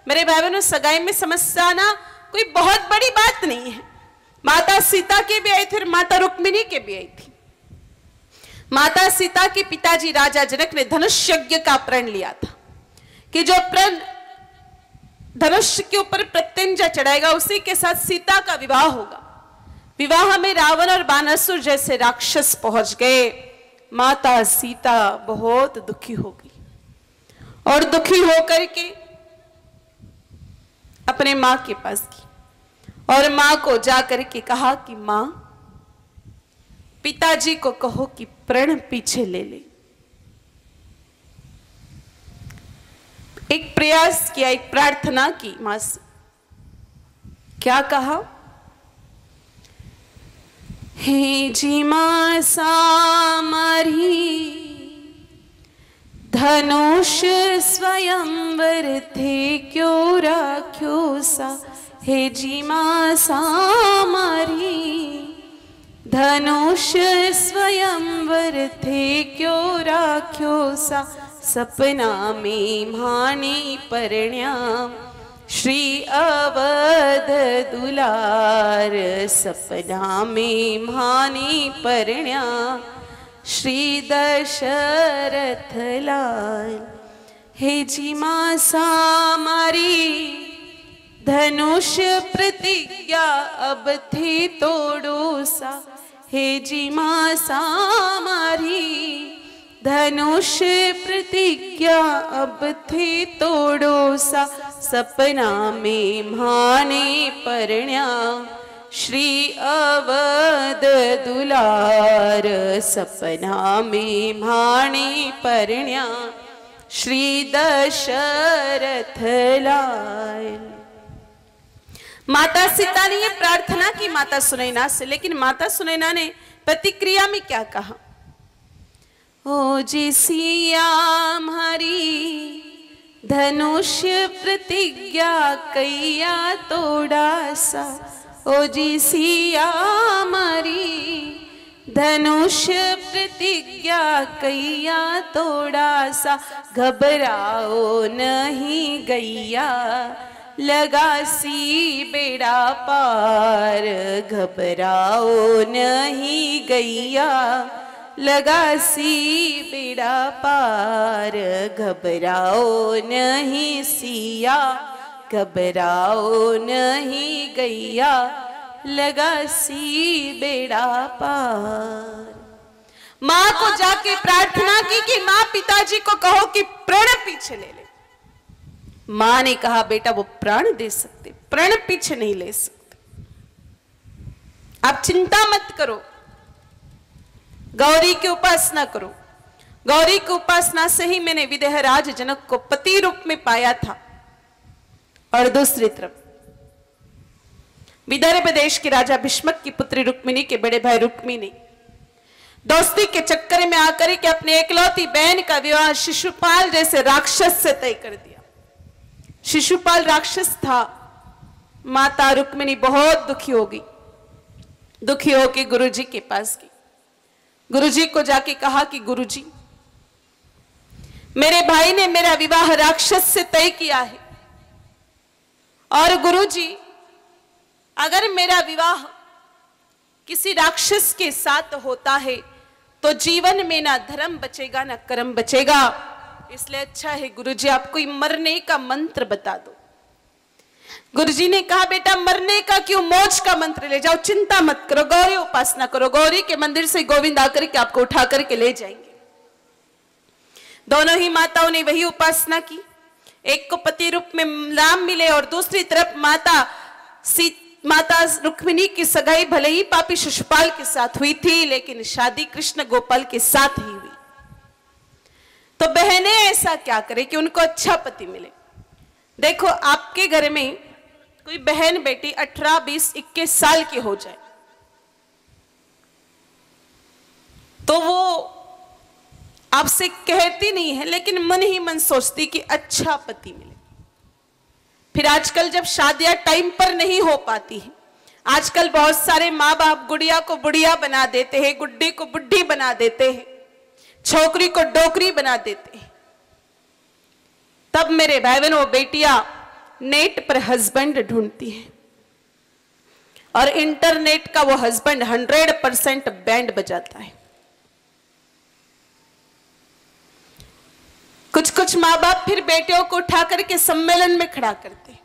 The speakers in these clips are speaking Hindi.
मेरे भाई बहनों, सगाई में समस्या आना कोई बहुत बड़ी बात नहीं है। माता सीता के भी आई थी और माता रुक्मिणी के भी आई थी। माता सीता के पिताजी राजा जनक ने धनुष यज्ञ का प्रण लिया था कि जो प्रण धनुष के ऊपर प्रत्यंजा चढ़ाएगा उसी के साथ सीता का विवाह होगा। विवाह में रावण और बानासुर जैसे राक्षस पहुंच गए। माता सीता बहुत दुखी हो गई और दुखी होकर के अपने मां के पास गई और मां को जाकर के कहा कि मां, पिताजी को कहो कि प्रण पीछे ले ले। एक प्रयास किया, एक प्रार्थना की मां से। क्या कहा? हे जी मां सामरी धनुष स्वयंवर थे क्यों राख्यो सा। हे जी मां सामरी धनुष स्वयंवर थे क्यों राख्यो सा। सपना में भाने परिण्याम श्री अवध दुलार। सपना में भाने परिण्याम श्री दशरथ लाल। हे जी मां सामरी धनुष प्रतिज्ञा अब थी तोड़ो सा। हे जी मां सामरी धनुष प्रतिज्ञा अब थी तोड़ो सा। सपना में भाने परिण्याम श्री अवध दुलार। सपना में भाने परिण्याम श्री दशरथ लाल। माता सीता ने ये प्रार्थना की माता सुनैना से, लेकिन माता सुनैना ने प्रतिक्रिया में क्या कहा? ओ जी सिया हरी धनुष प्रतिज्ञा कैया तोड़ा सा। ओ जी सिया हरी धनुष प्रतिज्ञा कैया तोड़ा सा। घबराओ नहीं गैया लगा सी बेड़ा पार। घबराओ नहीं गैया लगा सी बेड़ा पार। घबराओ नहीं सिया, घबराओ नहीं गैया लगा सी बेड़ा पार। मां को जाके प्रार्थना की कि मां पिताजी को कहो कि प्रण पीछे ले ले। मां ने कहा बेटा वो प्राण दे सकते, प्रण पीछे नहीं ले सकते। आप चिंता मत करो, गौरी की उपासना करो। गौरी की उपासना से ही मैंने विदेहराज जनक को पति रूप में पाया था। और दूसरी तरफ विदर्भ देश के राजा भीष्मक की पुत्री रुक्मिणी के बड़े भाई रुक्मिणी दोस्ती के चक्कर में आकर के अपने एकलौती बहन का विवाह शिशुपाल जैसे राक्षस से तय कर दिया। शिशुपाल राक्षस था। माता रुक्मिणी बहुत दुखी हो गई। दुखी होकर गुरुजी के पास गई। गुरुजी को जाके कहा कि गुरुजी, मेरे भाई ने मेरा विवाह राक्षस से तय किया है और गुरुजी अगर मेरा विवाह किसी राक्षस के साथ होता है तो जीवन में ना धर्म बचेगा ना कर्म बचेगा। इसलिए अच्छा है गुरुजी आप कोई मरने का मंत्र बता दो। गुरुजी ने कहा बेटा मरने का क्यों, मोक्ष का मंत्र ले जाओ, चिंता मत करो, गौरी उपासना करो। गौरी के मंदिर से गोविंद आकर के आपको उठा करके ले जाएंगे। दोनों ही माताओं ने वही उपासना की। एक को पति रूप में राम मिले और दूसरी तरफ माता रुक्मिणी की सगाई भले ही पापी शिशुपाल के साथ हुई थी, लेकिन शादी कृष्ण गोपाल के साथ ही हुई। तो बहनें ऐसा क्या करें कि उनको अच्छा पति मिले। देखो आपके घर में कोई बहन बेटी 18, 20, 21 साल की हो जाए तो वो आपसे कहती नहीं है, लेकिन मन ही मन सोचती कि अच्छा पति मिले। फिर आजकल जब शादियां टाइम पर नहीं हो पाती हैं, आजकल बहुत सारे माँ बाप गुड़िया को बुढ़िया बना देते हैं, गुड्डी को बुढ़ी बना देते हैं, छोकरी को डोकरी बना देते हैं। तब मेरे भाई बहनों बेटियां नेट पर हस्बैंड ढूंढती है और इंटरनेट का वो हस्बैंड 100% बैंड बजाता है। कुछ कुछ माँ बाप फिर बेटियों को उठा करके सम्मेलन में खड़ा करते हैं।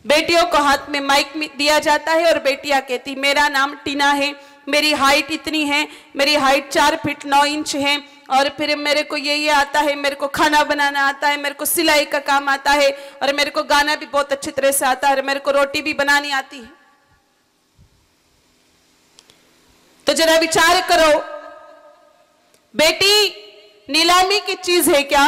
बेटियों को हाथ में माइक दिया जाता है और बेटियां कहती मेरा नाम टीना है, मेरी हाइट इतनी है, मेरी हाइट 4 फीट 9 इंच है, और फिर मेरे को ये आता है, मेरे को खाना बनाना आता है, मेरे को सिलाई का काम आता है, और मेरे को गाना भी बहुत अच्छी तरह से आता है, और मेरे को रोटी भी बनानी आती है। तो जरा विचार करो, बेटी नीलामी की चीज है क्या?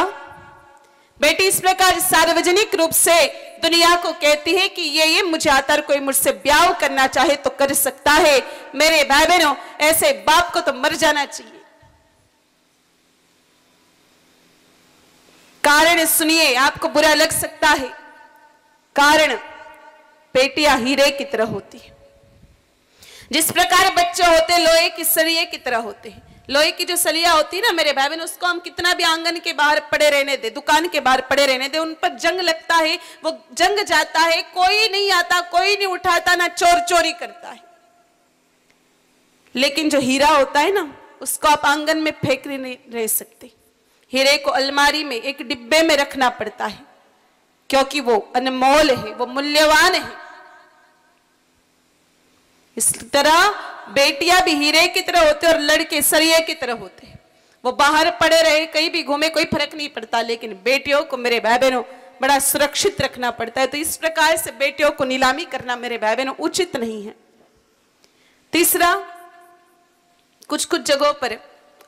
बेटी इस प्रकार सार्वजनिक रूप से दुनिया को कहती है कि ये मुझे आता, कोई मुझसे ब्याह करना चाहे तो कर सकता है। मेरे भाई बहनों, ऐसे बाप को तो मर जाना चाहिए। कारण सुनिए, आपको बुरा लग सकता है। कारण बेटियां हीरे की तरह होती है। जिस प्रकार बच्चे होते लोहे की सरिये की तरह होते हैं। लोहे की जो सलिया होती है ना मेरे भाई बहन, उसको हम कितना भी आंगन के बाहर पड़े रहने दे, दुकान के बाहर पड़े रहने दे, उन पर जंग लगता है, वो जंग जाता है, कोई नहीं आता, कोई नहीं उठाता, ना चोर चोरी करता है। लेकिन जो हीरा होता है ना, उसको आप आंगन में फेंक नहीं रह सकते। हीरे को अलमारी में एक डिब्बे में रखना पड़ता है, क्योंकि वो अनमोल है, वो मूल्यवान है। इस तरह बेटियां भी हीरे की तरह होते और लड़के सरिये की तरह होते हैं। वो बाहर पड़े रहे, कहीं भी घूमे, कोई फर्क नहीं पड़ता, लेकिन बेटियों को मेरे भाई बहनों बड़ा सुरक्षित रखना पड़ता है। तो इस प्रकार से बेटियों को नीलामी करना मेरे भाई बहनों उचित नहीं है। तीसरा, कुछ कुछ जगहों पर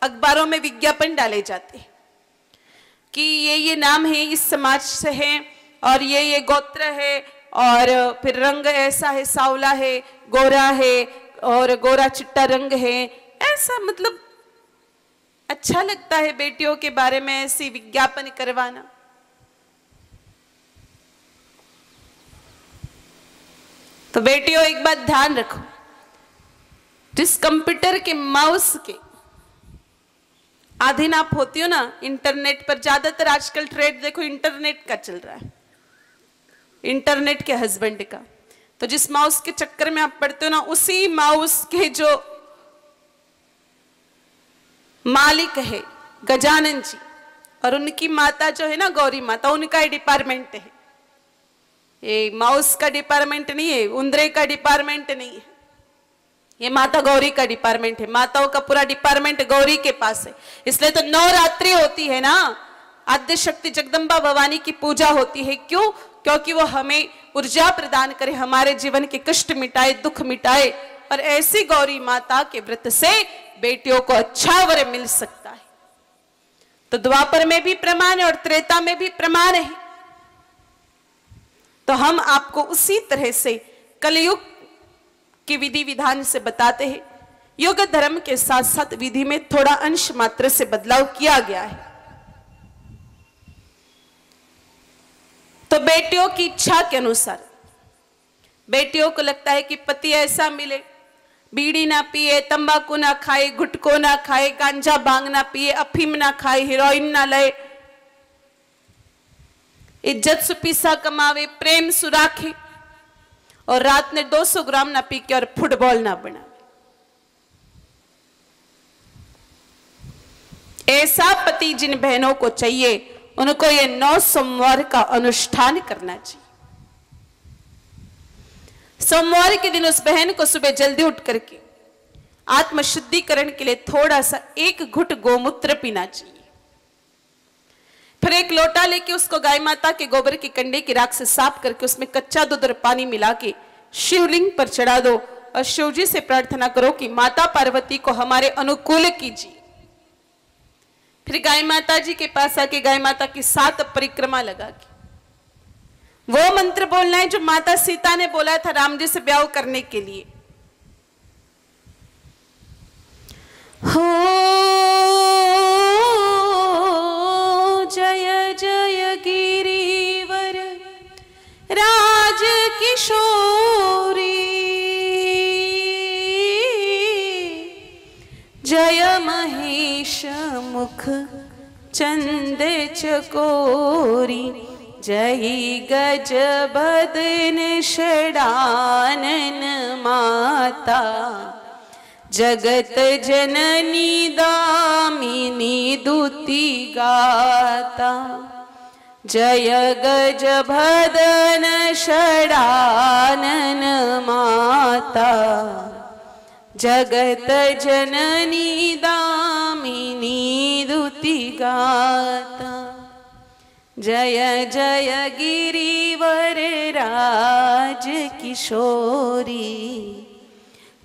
अखबारों में विज्ञापन डाले जाते हैं कि ये नाम है, इस समाज से है, और ये गोत्र है, और फिर रंग ऐसा है, सावला है, गोरा है, और गोरा चिट्टा रंग है। ऐसा मतलब अच्छा लगता है बेटियों के बारे में ऐसी विज्ञापन करवाना। तो बेटियों एक बात ध्यान रखो, जिस कंप्यूटर के माउस के अधीन आप होती हो ना, इंटरनेट पर ज्यादातर आजकल ट्रेड देखो इंटरनेट का चल रहा है, इंटरनेट के हस्बैंड का। तो जिस माउस के चक्कर में आप पड़ते हो ना, उसी माउस के जो मालिक है गजानन जी, और उनकी माता जो है ना गौरी माता, उनका ही डिपार्टमेंट है। ये माउस का डिपार्टमेंट नहीं है, उंदरे का डिपार्टमेंट नहीं है, ये माता गौरी का डिपार्टमेंट है। माताओं का पूरा डिपार्टमेंट गौरी के पास है। इसलिए तो नवरात्रि होती है ना, आद्य शक्ति जगदम्बा भवानी की पूजा होती है। क्यों? क्योंकि वो हमें ऊर्जा प्रदान करे, हमारे जीवन के कष्ट मिटाए, दुख मिटाए, और ऐसी गौरी माता के व्रत से बेटियों को अच्छा वर मिल सकता है। तो द्वापर में भी प्रमाण है और त्रेता में भी प्रमाण है। तो हम आपको उसी तरह से कलयुग की विधि विधान से बताते हैं। युग धर्म के साथ साथ विधि में थोड़ा अंश मात्र से बदलाव किया गया है। तो बेटियों की इच्छा के अनुसार बेटियों को लगता है कि पति ऐसा मिले, बीड़ी ना पिए, तंबाकू ना खाए, गुटको ना खाए, गांजा भांग ना पिए, अफीम ना खाए, हीरोइन ना ले, इज्जत से पैसा कमावे, प्रेम सुराखे, और रात में 200 ग्राम ना पी के और फुटबॉल ना बनावे। ऐसा पति जिन बहनों को चाहिए, उनको ये 9 सोमवार का अनुष्ठान करना चाहिए। सोमवार के दिन उस बहन को सुबह जल्दी उठ करके आत्म शुद्धिकरण के लिए थोड़ा सा 1 घुट गोमूत्र पीना चाहिए। फिर एक लोटा लेके उसको गाय माता के गोबर के कंडे की राख से साफ करके उसमें कच्चा दूध और पानी मिला के शिवलिंग पर चढ़ा दो, और शिव जी से प्रार्थना करो कि माता पार्वती को हमारे अनुकूल कीजिए। फिर गाय माता जी के पास आके गाय माता की 7 परिक्रमा लगा के वो मंत्र बोलना है जो माता सीता ने बोला था राम जी से ब्याह करने के लिए। हो जय जय गिरिवर राज किशोरी, जय महेश मुख चंद चकोरी, जय गज बदन षडानन माता, जगत जननी दामिनी दुति गाता। जय गज बदन षडानन माता, जगत जननी दामिनी दुति गाता। जय जय गिरिवर राज किशोरी,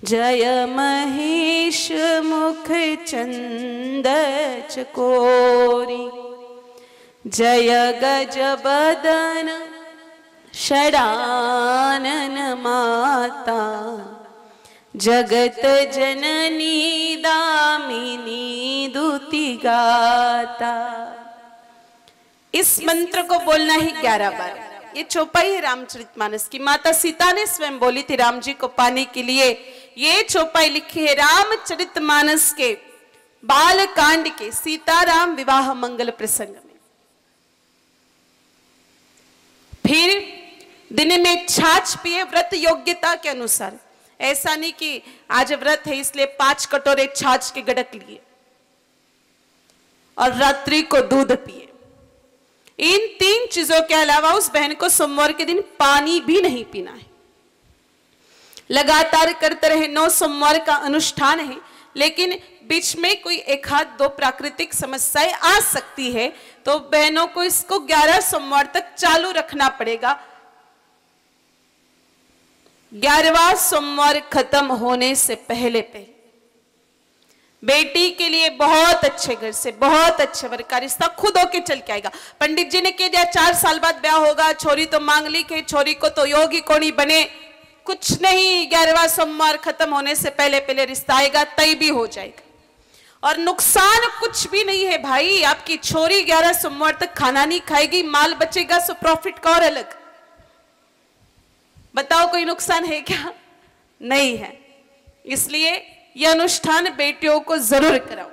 जय महेश मुख चंद चकोरी। जय गज बदन षडानन माता, जगत जननी दामिनी दुति गाता। इस मंत्र को बोलना ही 11 बार। ये चौपाई है रामचरितमानस की। माता सीता ने स्वयं बोली थी राम जी को पाने के लिए। ये चौपाई लिखी है रामचरितमानस के बाल कांड के सीताराम विवाह मंगल प्रसंग में। फिर दिन में छाछ पिए व्रत योग्यता के अनुसार। ऐसा नहीं कि आज व्रत है इसलिए 5 कटोरे छाछ के गड़क लिए और रात्रि को दूध पिए। इन 3 चीजों के अलावा उस बहन को सोमवार के दिन पानी भी नहीं पीना है। लगातार करते रहे 9 सोमवार का अनुष्ठान है, लेकिन बीच में कोई 1-2 प्राकृतिक समस्याएं आ सकती है, तो बहनों को इसको 11 सोमवार तक चालू रखना पड़ेगा। 11वां सोमवार खत्म होने से पहले बेटी के लिए बहुत अच्छे घर से बहुत अच्छे वर का रिश्ता खुद होके चल के आएगा। पंडित जी ने कह दिया 4 साल बाद ब्याह होगा, छोरी तो मांगलिक है, छोरी को तो योगी कोणी बने, कुछ नहीं। 11वां सोमवार खत्म होने से पहले रिश्ता आएगा, तय भी हो जाएगा। और नुकसान कुछ भी नहीं है भाई। आपकी छोरी 11 सोमवार तक खाना नहीं खाएगी, माल बचेगा, सो प्रॉफिट का और अलग। बताओ कोई नुकसान है क्या? नहीं है। इसलिए यह अनुष्ठान बेटियों को जरूर कराओ।